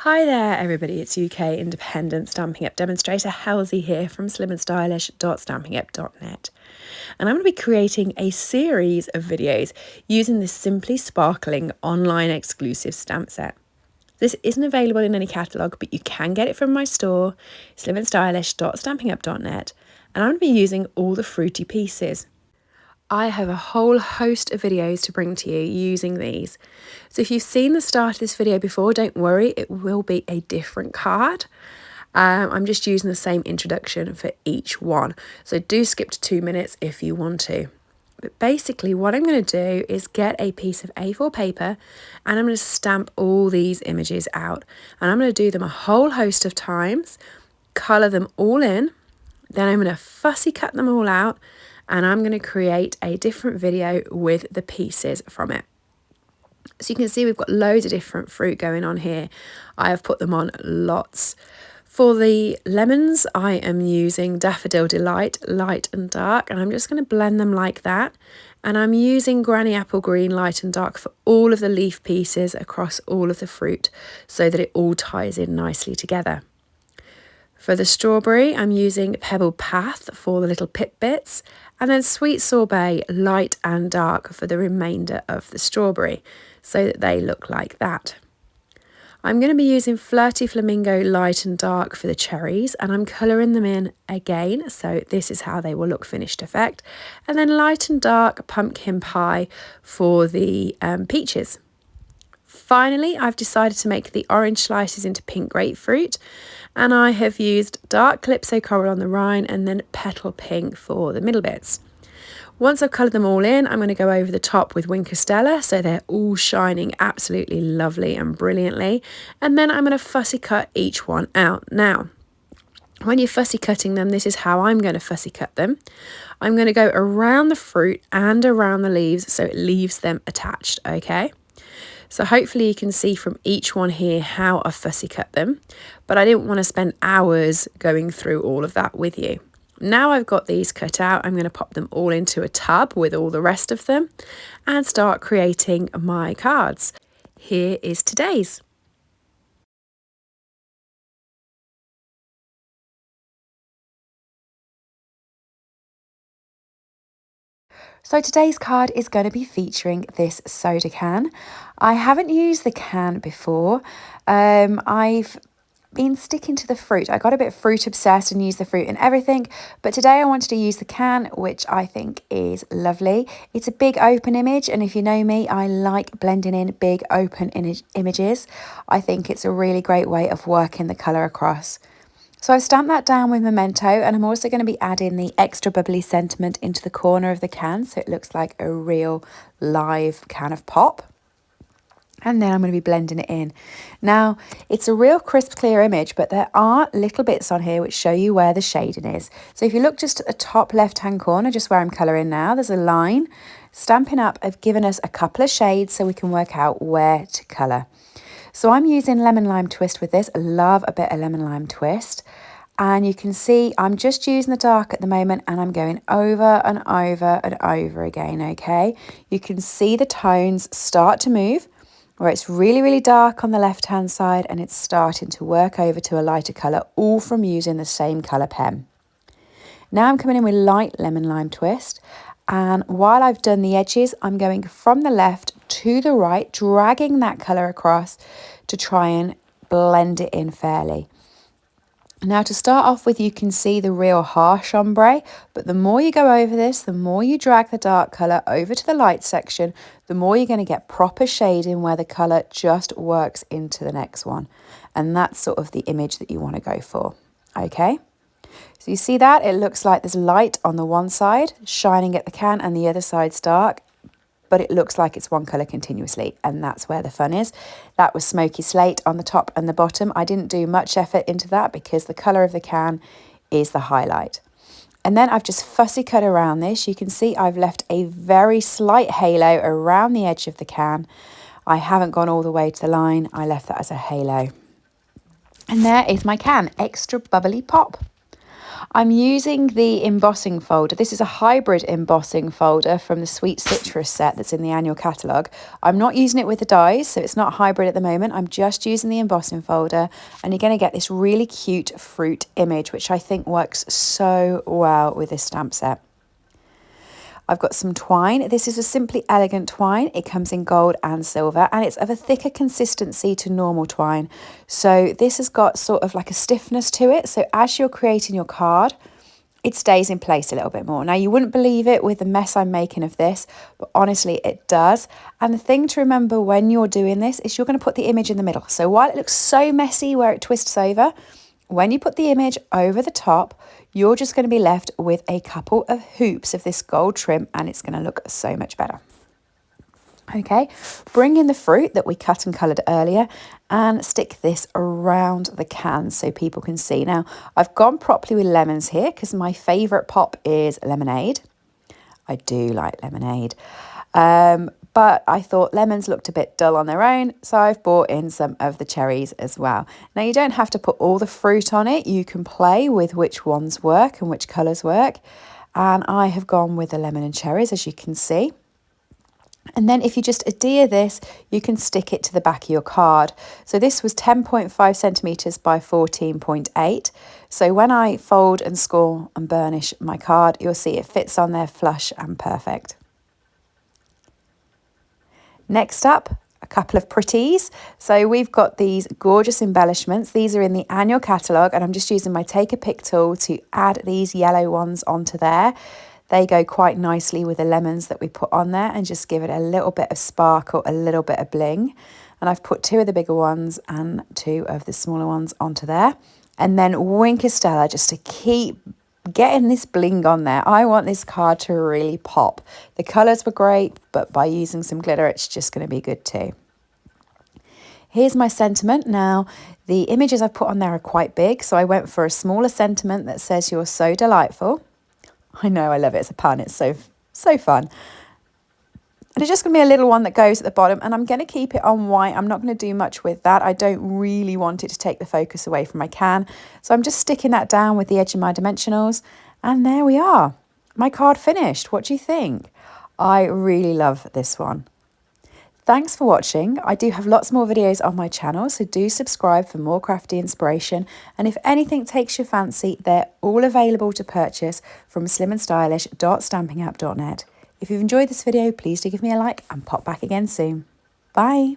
Hi there everybody, it's UK independent Stampin' Up demonstrator Halsey here from slimandstylish.stampinup.net, and I'm going to be creating a series of videos using this simply sparkling online exclusive stamp set. This isn't available in any catalogue, but you can get it from my store, slimandstylish.stampinup.net, and I'm going to be using all the fruity pieces. I have a whole host of videos to bring to you using these. So if you've seen the start of this video before, don't worry, it will be a different card. I'm just using the same introduction for each one. So do skip to 2 minutes if you want to. But basically what I'm going to do is get a piece of A4 paper and I'm going to stamp all these images out. And I'm going to do them a whole host of times, colour them all in, then I'm going to fussy cut them all out, and I'm going to create a different video with the pieces from it. So you can see we've got loads of different fruit going on here. I have put them on lots. For the lemons, I am using Daffodil Delight, light and dark, and I'm just going to blend them like that. And I'm using Granny Apple Green, light and dark, for all of the leaf pieces across all of the fruit so that it all ties in nicely together. For the strawberry, I'm using Pebble Path for the little pip bits, and then Sweet Sorbet, light and dark, for the remainder of the strawberry, so that they look like that. I'm going to be using Flirty Flamingo, light and dark, for the cherries, and I'm colouring them in again, so this is how they will look finished effect. And then light and dark Pumpkin Pie for the peaches. Finally, I've decided to make the orange slices into pink grapefruit, and I have used dark Calypso Coral on the rind and then Petal Pink for the middle bits. Once I've coloured them all in, I'm going to go over the top with Wink Stella so they're all shining absolutely lovely and brilliantly, and then I'm going to fussy cut each one out. Now, when you're fussy cutting them, this is how I'm going to fussy cut them. I'm going to go around the fruit and around the leaves so it leaves them attached, okay? So hopefully you can see from each one here how I fussy cut them, but I didn't want to spend hours going through all of that with you. Now I've got these cut out, I'm going to pop them all into a tub with all the rest of them and start creating my cards. Here is today's. So today's card is going to be featuring this soda can. I haven't used the can before. I've been sticking to the fruit. I got a bit fruit obsessed and used the fruit and everything, but today I wanted to use the can, which I think is lovely. It's a big open image, and if you know me, I like blending in big open images. I think it's a really great way of working the colour across. So I've stamped that down with Memento, and I'm also going to be adding the extra bubbly sentiment into the corner of the can so it looks like a real live can of pop. And then I'm going to be blending it in. Now, it's a real crisp, clear image, but there are little bits on here which show you where the shading is. So if you look just at the top left-hand corner, just where I'm colouring now, there's a line. Stampin' Up have given us a couple of shades so we can work out where to colour. So I'm using Lemon Lime Twist with this. I love a bit of Lemon Lime Twist. And you can see I'm just using the dark at the moment, and I'm going over and over and over again, okay? You can see the tones start to move, where it's really, really dark on the left-hand side and it's starting to work over to a lighter colour, all from using the same colour pen. Now I'm coming in with light Lemon Lime Twist, and while I've done the edges, I'm going from the left to the right, dragging that colour across to try and blend it in fairly. Now to start off with, you can see the real harsh ombre, but the more you go over this, the more you drag the dark colour over to the light section, the more you're going to get proper shading where the colour just works into the next one. And that's sort of the image that you want to go for, okay? So you see that? It looks like there's light on the one side shining at the can and the other side's dark, but it looks like it's one colour continuously, and that's where the fun is. That was Smoky Slate on the top and the bottom. I didn't do much effort into that because the colour of the can is the highlight. And then I've just fussy cut around this. You can see I've left a very slight halo around the edge of the can. I haven't gone all the way to the line. I left that as a halo. And there is my can, extra bubbly pop. I'm using the embossing folder. This is a hybrid embossing folder from the Sweet Citrus set that's in the annual catalogue. I'm not using it with the dies, so it's not hybrid at the moment. I'm just using the embossing folder, and you're going to get this really cute fruit image, which I think works so well with this stamp set. I've got some twine. This is a Simply Elegant twine. It comes in gold and silver, and it's of a thicker consistency to normal twine. So this has got sort of like a stiffness to it. So as you're creating your card, it stays in place a little bit more. Now, you wouldn't believe it with the mess I'm making of this, but honestly, it does. And the thing to remember when you're doing this is you're going to put the image in the middle. So while it looks so messy where it twists over, when you put the image over the top, you're just going to be left with a couple of hoops of this gold trim, and it's going to look so much better. Okay, bring in the fruit that we cut and coloured earlier and stick this around the can so people can see. Now, I've gone properly with lemons here because my favourite pop is lemonade. I do like lemonade. But I thought lemons looked a bit dull on their own, so I've brought in some of the cherries as well. Now, you don't have to put all the fruit on it. You can play with which ones work and which colours work. And I have gone with the lemon and cherries, as you can see. And then if you just adhere this, you can stick it to the back of your card. So this was 10.5 centimetres by 14.8. So when I fold and score and burnish my card, you'll see it fits on there flush and perfect. Next up, a couple of pretties. So we've got these gorgeous embellishments. These are in the annual catalogue, and I'm just using my Take a Pick tool to add these yellow ones onto there. They go quite nicely with the lemons that we put on there and just give it a little bit of sparkle, a little bit of bling. And I've put 2 of the bigger ones and 2 of the smaller ones onto there. And then Wink Stella, just to keep getting this bling on there. I want this card to really pop. The colours were great, but by using some glitter, it's just going to be good too. Here's my sentiment. Now, the images I've put on there are quite big, so I went for a smaller sentiment that says, "You're so delightful." I know, I love it. It's a pun. It's so fun. And it's just going to be a little one that goes at the bottom, and I'm going to keep it on white. I'm not going to do much with that. I don't really want it to take the focus away from my can. So I'm just sticking that down with the edge of my dimensionals. And there we are. My card finished. What do you think? I really love this one. Thanks for watching. I do have lots more videos on my channel, so do subscribe for more crafty inspiration. And if anything takes your fancy, they're all available to purchase from slimandstylish.stampingapp.net. If you've enjoyed this video, please do give me a like and pop back again soon. Bye.